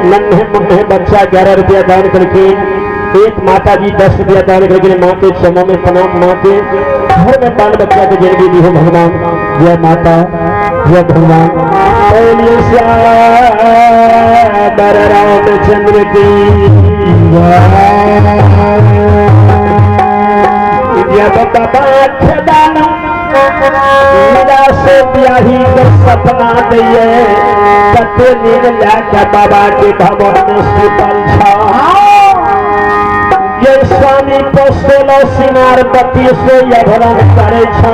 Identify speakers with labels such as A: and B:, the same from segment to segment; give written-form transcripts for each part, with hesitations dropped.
A: नन्हे मुन्ने बच्चा 11 रुपया दान करके, एक माता जी 10 रुपया दान करके माँ के चरणों में प्रणाम। माँ के घर में बाल बच्चा की जिंदगी दी हो भगवान। जय माता जय भगवान। रामचंद्र की जब बाबा से ब्याही कर सपना दिए कते नींद लाके बाबा के भवन में सुतल छा। ये स्वामी पोसलो सिंगार पति से यभरण करे छा।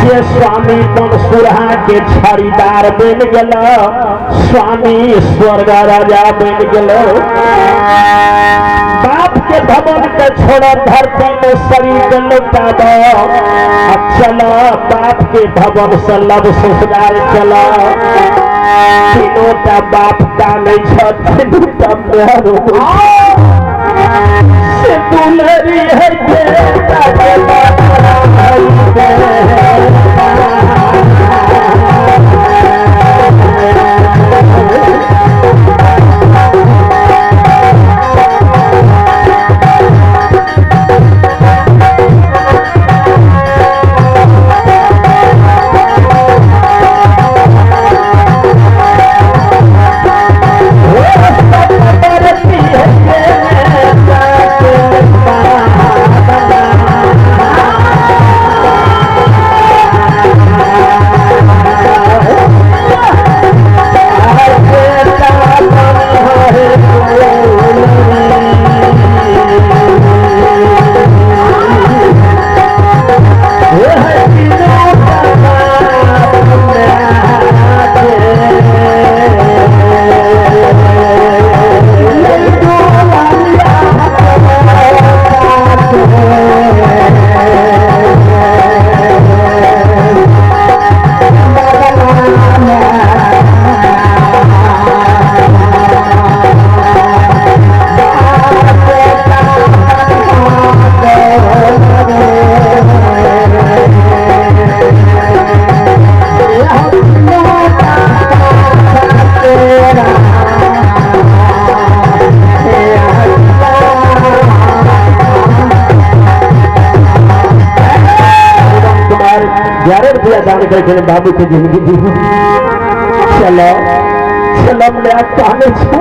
A: से स्वामी बनसुरहा के छड़ीदार बन गेलो। स्वामी स्वर्ग राजा बन गेलो। बाप के भवन के छोड़ा धरती में शरीर के लुटा दो। चलो बाप के भवन से लब ससुराल चलो। तीनोटा बाप का नहीं छूटा मेहरो से दुलरी है बेटा के बाप करके बाबू की जिंदगी दी हूँ। चलो चलो मैं कहने छू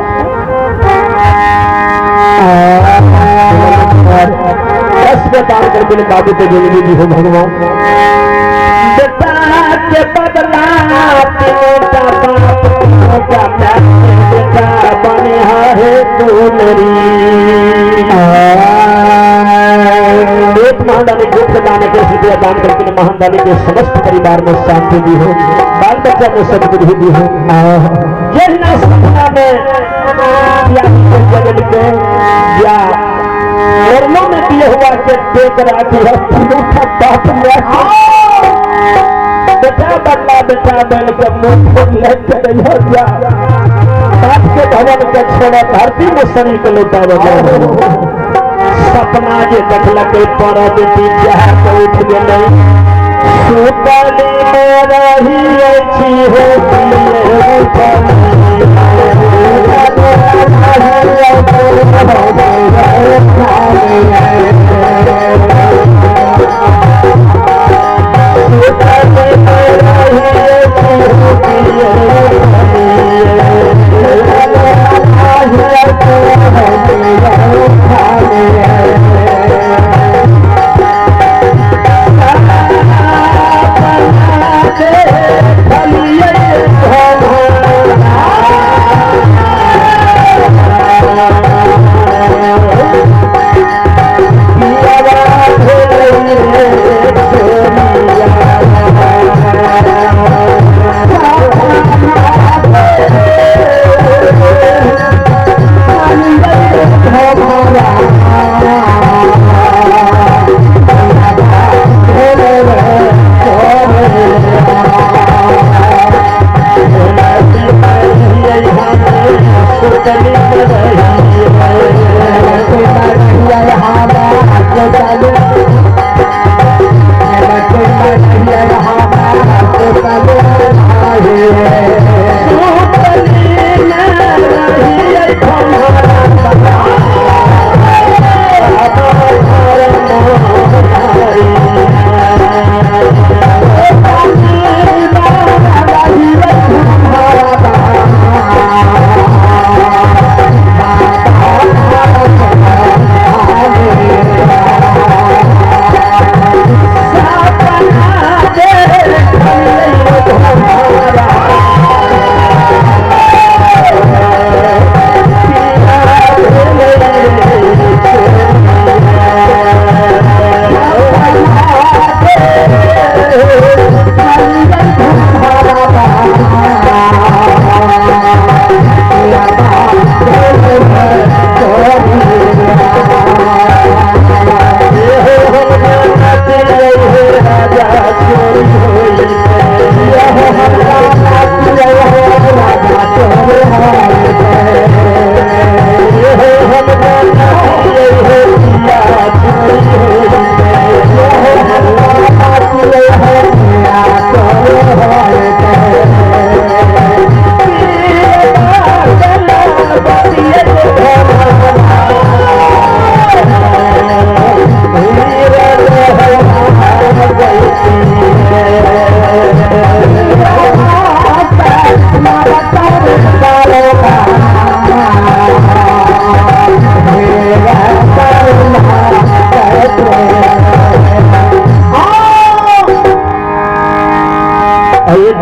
A: 10 में दान करके बाबू की जिंदगी दी हूँ भगवान। बेटा के बदला बेटा बेटा बने है दुलरी। एक महादानी गुप्त दान के सिद्धि दान करके महादानी के समस्त परिवार में शांति दी हो। बाल बच्चा को सदबुद्धि दी हो। यही ना सपना में या जगत के या वर्णों में दिए हुआ के देख राखी है बाप बेटा बदला बेटा बन के मुंह खोल लेते रहो। जा बाप के भवन के छोड़ा धरती में शरीर के लौटा बजा। सपना जे देखलक पर बेटी चाह तो उठ गए। सुतली में रही छी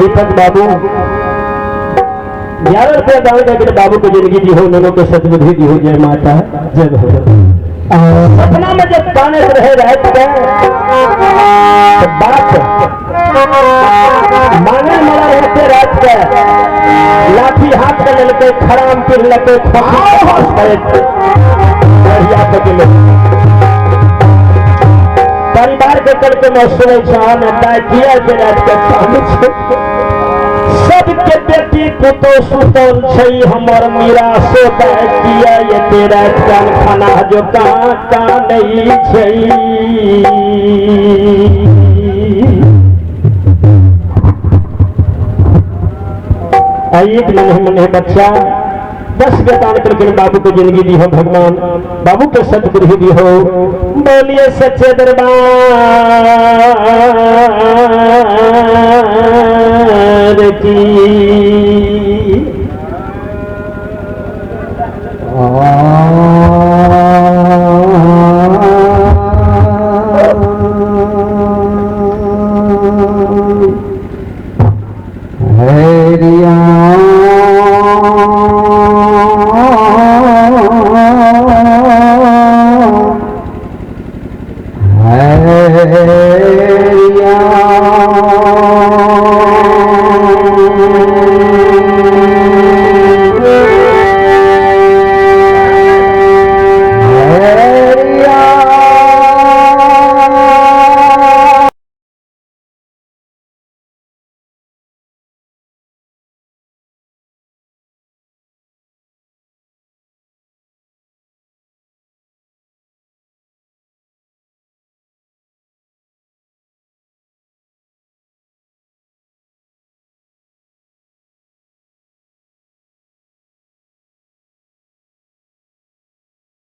A: दीपक बाबू 11 रुपया दान करके बाबू को जिंदगी दी हो, दोनों को सदबुद्धि दी हो। जय माता जय हो। सपना में जब गाने रहे रात के तो बाप मांगे मरा रहते रात के लाठी हाथ में लेके खराम पिन लेके परिवार के करके मैं सुने किया के रात के सबके बेटी पुतो सुतल छई हमर मीरा सो किया ये तेरा कान खाना जो का नहीं छई। एक महीने बच्चा 10 बेटा करके बाबू को जिंदगी दी हो, भगवान बाबू के सदबुद्धि दी हो। बोलिए सच्चे दरबार की।